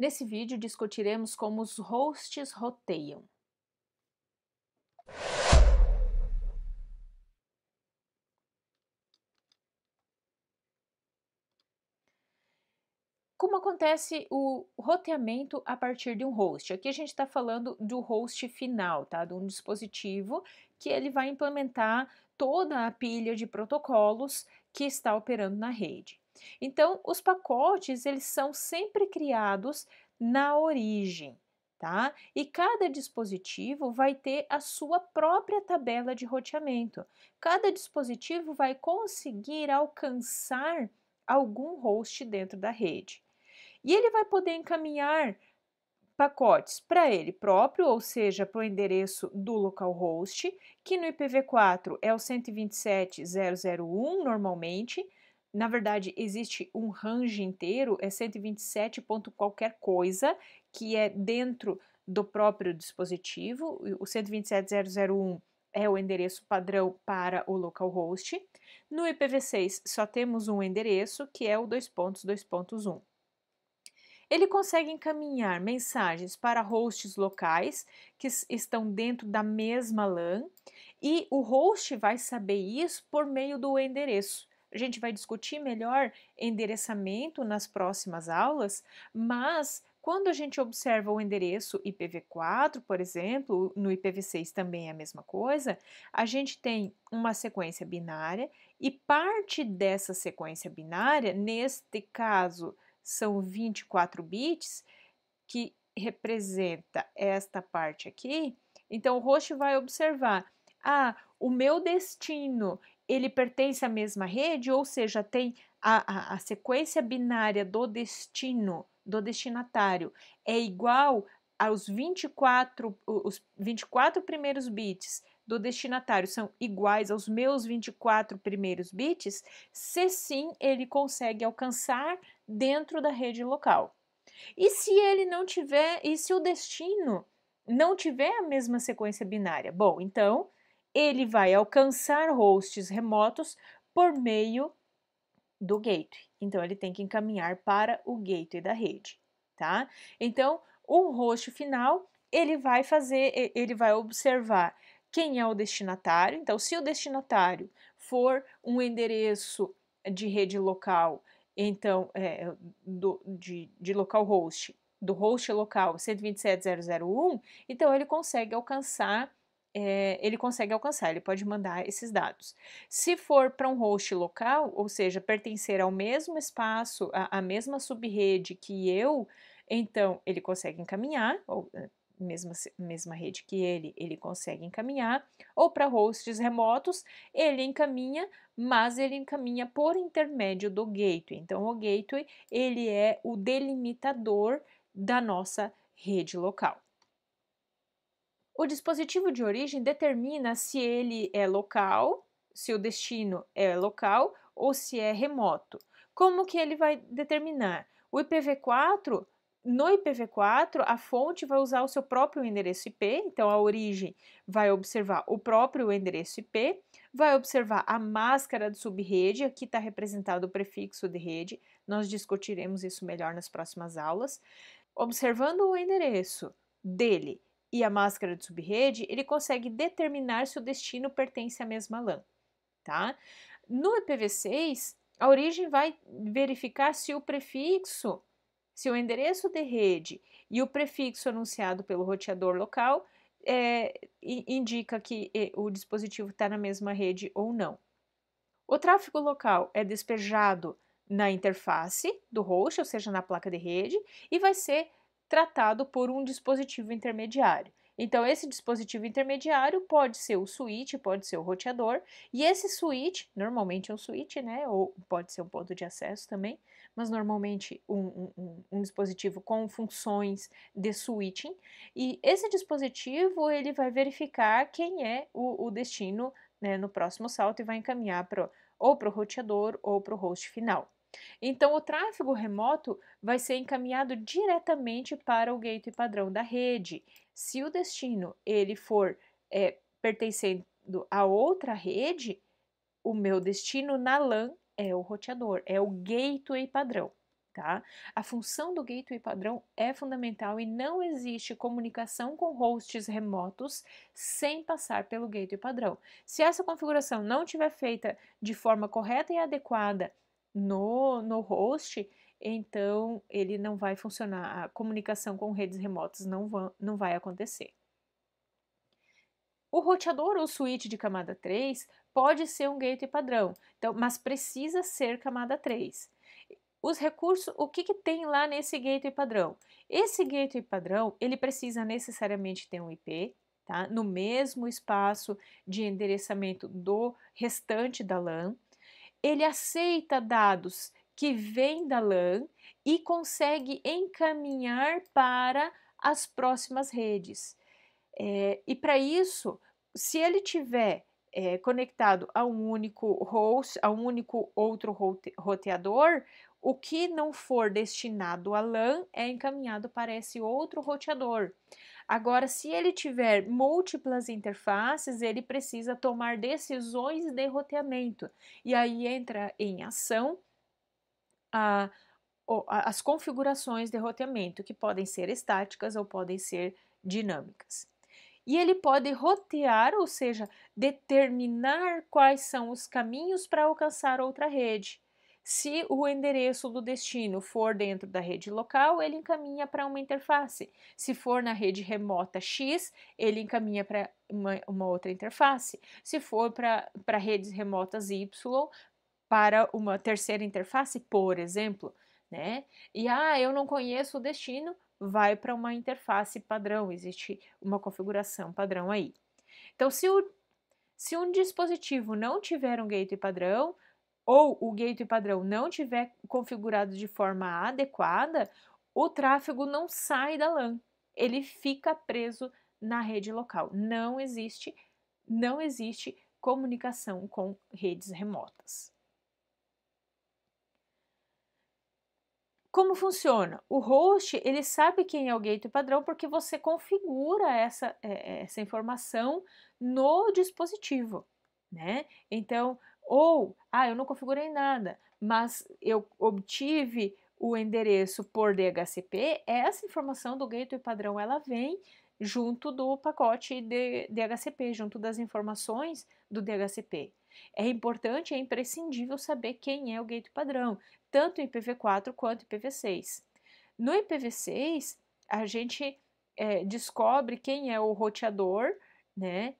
Nesse vídeo discutiremos como os hosts roteiam. Como acontece o roteamento a partir de um host? Aqui a gente está falando do host final, tá? De um dispositivo que ele vai implementar toda a pilha de protocolos que está operando na rede. Então, os pacotes, eles são sempre criados na origem, tá? E cada dispositivo vai ter a sua própria tabela de roteamento. Cada dispositivo vai conseguir alcançar algum host dentro da rede. E ele vai poder encaminhar pacotes para ele próprio, ou seja, para o endereço do localhost, que no IPv4 é o 127.0.0.1 normalmente. Na verdade, existe um range inteiro, é 127 ponto qualquer coisa, que é dentro do próprio dispositivo. O 127.0.0.1 é o endereço padrão para o localhost. No IPv6 só temos um endereço, que é o 2.2.1. Ele consegue encaminhar mensagens para hosts locais que estão dentro da mesma LAN e o host vai saber isso por meio do endereço. A gente vai discutir melhor endereçamento nas próximas aulas, mas quando a gente observa o endereço IPv4, por exemplo, no IPv6 também é a mesma coisa, a gente tem uma sequência binária e parte dessa sequência binária, neste caso, são 24 bits, que representa esta parte aqui. Então, o host vai observar, o meu destino, ele pertence à mesma rede, ou seja, tem a sequência binária do destino, do destinatário, é igual aos os 24 primeiros bits do destinatário são iguais aos meus 24 primeiros bits, se sim, ele consegue alcançar dentro da rede local. E se ele não tiver, e se o destino não tiver a mesma sequência binária? Bom, então ele vai alcançar hosts remotos por meio do gateway. Então ele tem que encaminhar para o gateway da rede, tá? Então, o host final, ele vai observar quem é o destinatário. Então, se o destinatário for um endereço de rede local, então de localhost, do host local 127.0.0.1, então ele consegue alcançar, ele pode mandar esses dados. Se for para um host local, ou seja, pertencer ao mesmo espaço, à mesma subrede que eu, então ele consegue encaminhar, ou mesma rede que ele consegue encaminhar, ou para hosts remotos, ele encaminha, mas ele encaminha por intermédio do gateway. Então, o gateway, ele é o delimitador da nossa rede local. O dispositivo de origem determina se ele é local, se o destino é local ou se é remoto. Como que ele vai determinar? O IPv4, no IPv4, a fonte vai usar o seu próprio endereço IP, então a origem vai observar o próprio endereço IP, vai observar a máscara de subrede, aqui está representado o prefixo de rede, nós discutiremos isso melhor nas próximas aulas. Observando o endereço dele e a máscara de subrede, ele consegue determinar se o destino pertence à mesma LAN, tá? No IPv6, a origem vai verificar se o prefixo, se o endereço de rede e o prefixo anunciado pelo roteador local indica que o dispositivo está na mesma rede ou não. O tráfego local é despejado na interface do host, ou seja, na placa de rede, e vai ser tratado por um dispositivo intermediário. Então, esse dispositivo intermediário pode ser o switch, pode ser o roteador, e esse switch, normalmente é um switch, né? Ou pode ser um ponto de acesso também, mas normalmente um dispositivo com funções de switching. E esse dispositivo ele vai verificar quem é o destino, né, no próximo salto e vai encaminhar ou para o roteador ou para o host final. Então, o tráfego remoto vai ser encaminhado diretamente para o gateway padrão da rede. Se o destino ele for pertencendo a outra rede, o meu destino na LAN é o roteador, é o gateway padrão, tá? A função do gateway padrão é fundamental e não existe comunicação com hosts remotos sem passar pelo gateway padrão. Se essa configuração não estiver feita de forma correta e adequada no host, então ele não vai funcionar, a comunicação com redes remotas não vai acontecer. O roteador ou switch de camada 3 pode ser um gateway padrão, então, mas precisa ser camada 3. Os recursos, o que tem lá nesse gateway padrão? Esse gateway padrão, ele precisa necessariamente ter um IP, tá? No mesmo espaço de endereçamento do restante da LAN. Ele aceita dados que vêm da LAN e consegue encaminhar para as próximas redes. E para isso, se ele tiver conectado a um único host, a um único outro roteador, o que não for destinado a LAN é encaminhado para esse outro roteador. Agora, se ele tiver múltiplas interfaces, ele precisa tomar decisões de roteamento. E aí entra em ação as configurações de roteamento, que podem ser estáticas ou podem ser dinâmicas. E ele pode rotear, ou seja, determinar quais são os caminhos para alcançar outra rede. Se o endereço do destino for dentro da rede local, ele encaminha para uma interface. Se for na rede remota X, ele encaminha para uma outra interface. Se for para redes remotas Y, para uma terceira interface, por exemplo, né? E eu não conheço o destino, vai para uma interface padrão, existe uma configuração padrão aí. Então, se um dispositivo não tiver um gateway padrão, ou o gateway padrão não tiver configurado de forma adequada, o tráfego não sai da LAN, ele fica preso na rede local. Não existe comunicação com redes remotas. Como funciona? O host, ele sabe quem é o gateway padrão porque você configura essa informação no dispositivo, né? Então, eu não configurei nada, mas eu obtive o endereço por DHCP, essa informação do gateway padrão, ela vem junto do pacote de DHCP, junto das informações do DHCP. É importante, é imprescindível saber quem é o gateway padrão, tanto em IPv4 quanto IPv6. No IPv6, a gente descobre quem é o roteador, né?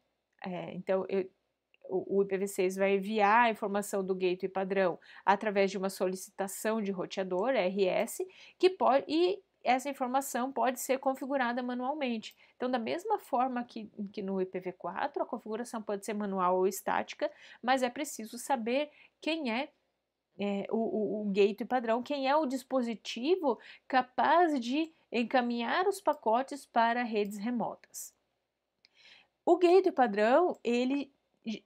Então, o IPv6 vai enviar a informação do gateway padrão através de uma solicitação de roteador, RS, e essa informação pode ser configurada manualmente. Então, da mesma forma que no IPv4, a configuração pode ser manual ou estática, mas é preciso saber quem é o gateway padrão, quem é o dispositivo capaz de encaminhar os pacotes para redes remotas. O gateway padrão, ele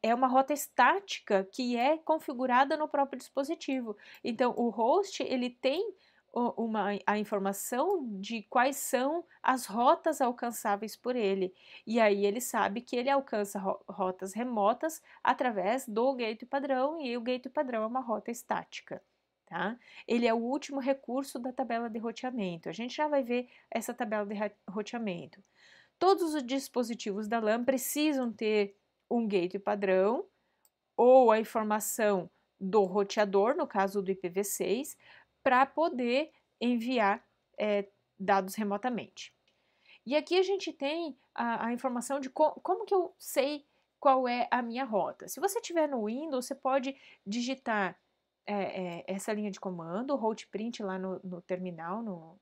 é uma rota estática que é configurada no próprio dispositivo. Então, o host, ele tem a informação de quais são as rotas alcançáveis por ele. E aí ele sabe que ele alcança rotas remotas através do gateway padrão, e o gateway padrão é uma rota estática. Tá? Ele é o último recurso da tabela de roteamento. A gente já vai ver essa tabela de roteamento. Todos os dispositivos da LAN precisam ter um gateway padrão ou a informação do roteador, no caso do IPv6, para poder enviar dados remotamente. E aqui a gente tem a informação de como que eu sei qual é a minha rota. Se você tiver no Windows, você pode digitar essa linha de comando, route_print lá no terminal,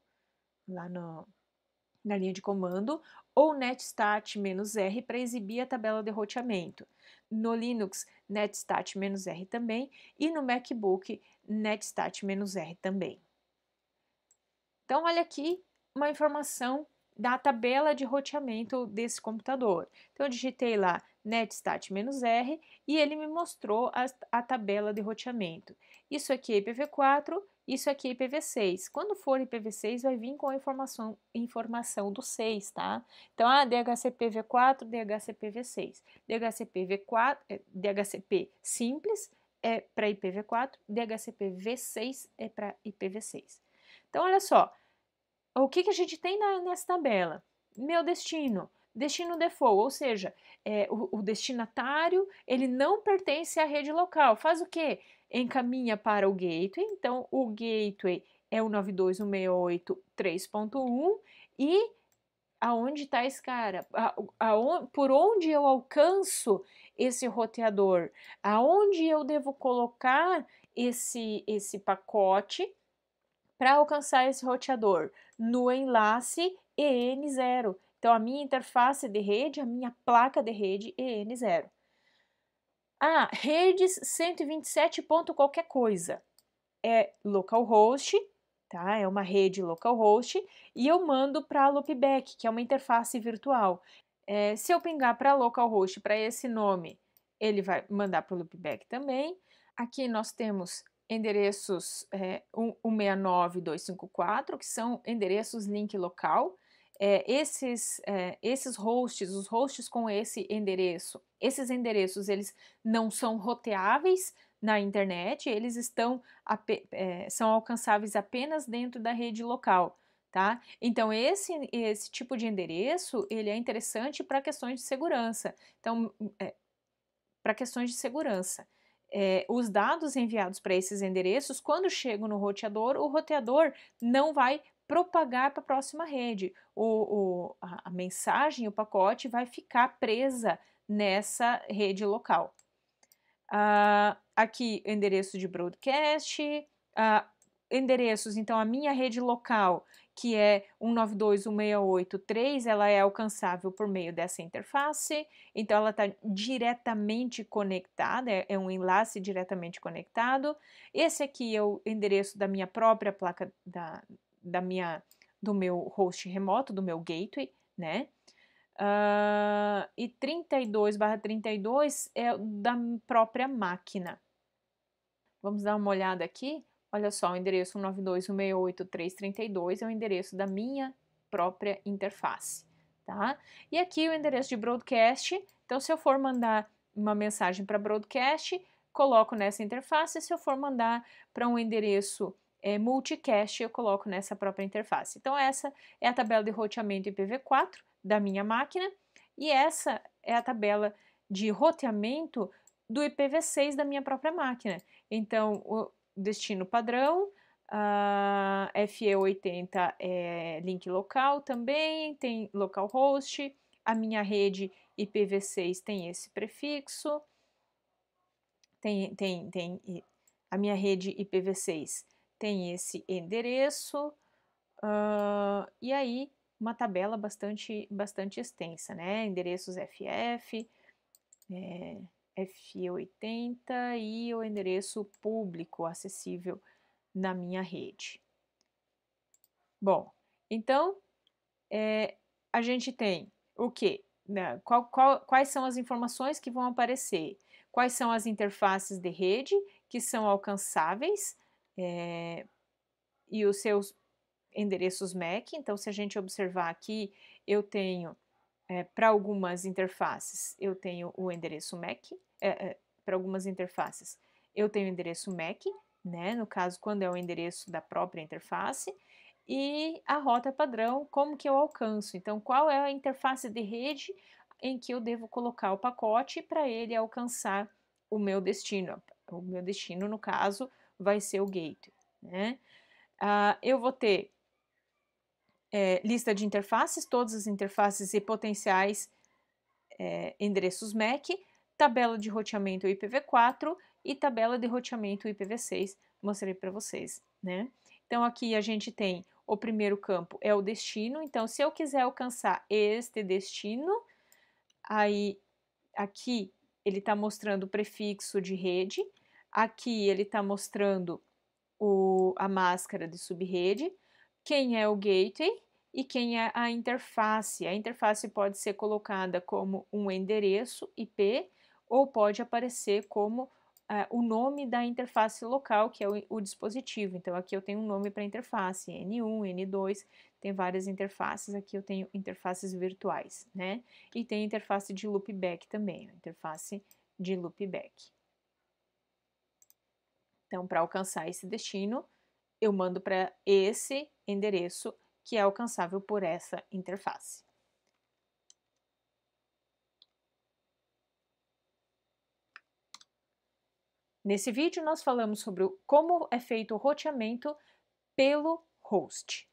na linha de comando, ou netstat-r para exibir a tabela de roteamento. No Linux, netstat-r também, e no MacBook, netstat-r também. Então, olha aqui uma informação da tabela de roteamento desse computador. Então, eu digitei lá netstat-r e ele me mostrou a tabela de roteamento. Isso aqui é IPv4, isso aqui é IPv6. Quando for IPv6, vai vir com a informação do 6, tá? Então, DHCP v4, DHCP v6. DHCP simples é para IPv4, DHCP v6 é para IPv6. Então, olha só, o que a gente tem nessa tabela? Meu destino, destino default, ou seja, o destinatário ele não pertence à rede local. Faz o quê? Encaminha para o gateway, então o gateway é o 92.168.3.1 e aonde está esse cara? Por onde eu alcanço esse roteador? Aonde eu devo colocar esse pacote para alcançar esse roteador? No enlace EN0. Então, a minha interface de rede, a minha placa de rede EN0. Ah, redes 127 ponto qualquer coisa. É localhost, tá? É uma rede localhost e eu mando para loopback, que é uma interface virtual. Se eu pingar para localhost, para esse nome, ele vai mandar para o loopback também. Aqui nós temos endereços 169.254, que são endereços link local. Esses hosts, os hosts com esse endereço, esses endereços eles não são roteáveis na internet, eles são alcançáveis apenas dentro da rede local, tá? Então, esse tipo de endereço, ele é interessante para questões de segurança. Então, para questões de segurança. Os dados enviados para esses endereços, quando chegam no roteador, o roteador não vai propagar para a próxima rede. A mensagem, o pacote, vai ficar presa nessa rede local. Aqui, endereço de broadcast, endereços, então a minha rede local, que é 192.168.3, ela é alcançável por meio dessa interface, então ela está diretamente conectada, é um enlace diretamente conectado. Esse aqui é o endereço da minha própria placa, do meu host remoto, do meu gateway, né? E 32/32 é da própria máquina. Vamos dar uma olhada aqui. Olha só, o endereço 192.168.332 é o endereço da minha própria interface, tá? E aqui o endereço de broadcast. Então, se eu for mandar uma mensagem para broadcast, coloco nessa interface. Se eu for mandar para um endereço multicast, eu coloco nessa própria interface. Então, essa é a tabela de roteamento IPv4 da minha máquina e essa é a tabela de roteamento do IPv6 da minha própria máquina. Então, o destino padrão, FE80 é link local também, tem localhost, a minha rede IPv6 tem esse prefixo, a minha rede IPv6 tem esse endereço, e aí uma tabela bastante extensa, né? Endereços FF, FE80 e o endereço público acessível na minha rede. Bom, então a gente tem o quê? Quais são as informações que vão aparecer? Quais são as interfaces de rede que são alcançáveis e os seus endereços MAC. Então, se a gente observar aqui, eu tenho para algumas interfaces, eu tenho o endereço MAC, para algumas interfaces, eu tenho o endereço MAC, né? No caso, quando é o endereço da própria interface, e a rota padrão, como que eu alcanço? Então, qual é a interface de rede em que eu devo colocar o pacote para ele alcançar o meu destino? O meu destino, no caso, vai ser o gateway, né? Eu vou ter lista de interfaces, todas as interfaces e potenciais endereços MAC, tabela de roteamento IPv4 e tabela de roteamento IPv6, mostrei para vocês, né? Então, aqui a gente tem o primeiro campo é o destino, então se eu quiser alcançar este destino, aí aqui ele está mostrando o prefixo de rede, aqui ele está mostrando a máscara de subrede, quem é o gateway e quem é a interface. A interface pode ser colocada como um endereço IP ou pode aparecer como o nome da interface local, que é o dispositivo. Então, aqui eu tenho um nome para interface, N1, N2, tem várias interfaces. Aqui eu tenho interfaces virtuais, né? E tem interface de loopback também, interface de loopback. Então, para alcançar esse destino, eu mando para esse endereço que é alcançável por essa interface. Nesse vídeo, nós falamos sobre como é feito o roteamento pelo host.